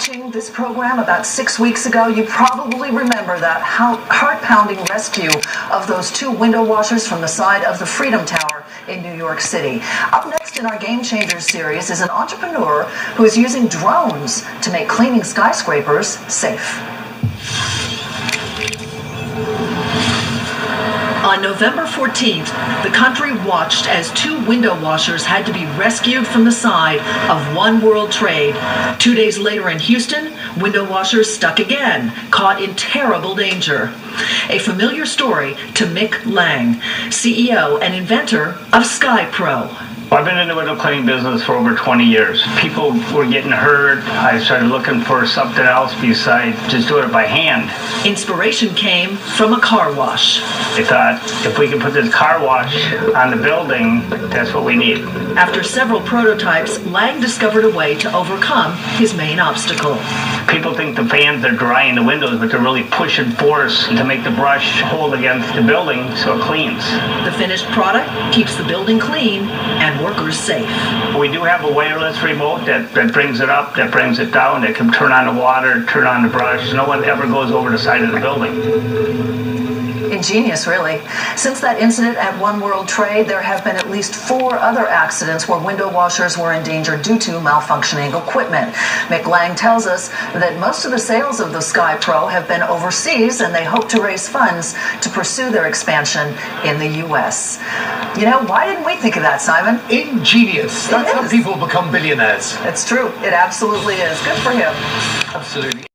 watching this program about 6 weeks ago, you probably remember that heart-pounding rescue of those two window washers from the side of the Freedom Tower in New York City. Up next in our Game Changers series is an entrepreneur who is using drones to make cleaning skyscrapers safe. On November 14th, the country watched as two window washers had to be rescued from the side of One World Trade. 2 days later in Houston, window washers stuck again, caught in terrible danger. A familiar story to Mick Lang, CEO and inventor of SkyPro. I've been in the window cleaning business for over 20 years. People were getting hurt. I started looking for something else besides just doing it by hand. Inspiration came from a car wash. I thought, if we could put this car wash on the building, that's what we need. After several prototypes, Lang discovered a way to overcome his main obstacle. People think the fans are drying the windows, but they're really pushing force to make the brush hold against the building so it cleans. The finished product keeps the building clean and workers safe. We do have a wireless remote that brings it up, that brings it down, that can turn on the water, turn on the brush. No one ever goes over the side of the building. Ingenious, really. Since that incident at One World Trade, there have been at least 4 other accidents where window washers were in danger due to malfunctioning equipment. Mick Lang tells us that most of the sales of the SkyPro have been overseas, and they hope to raise funds to pursue their expansion in the U.S. You know, why didn't we think of that, Simon? Ingenious. That's how people become billionaires. It's true. It absolutely is. Good for him. Absolutely.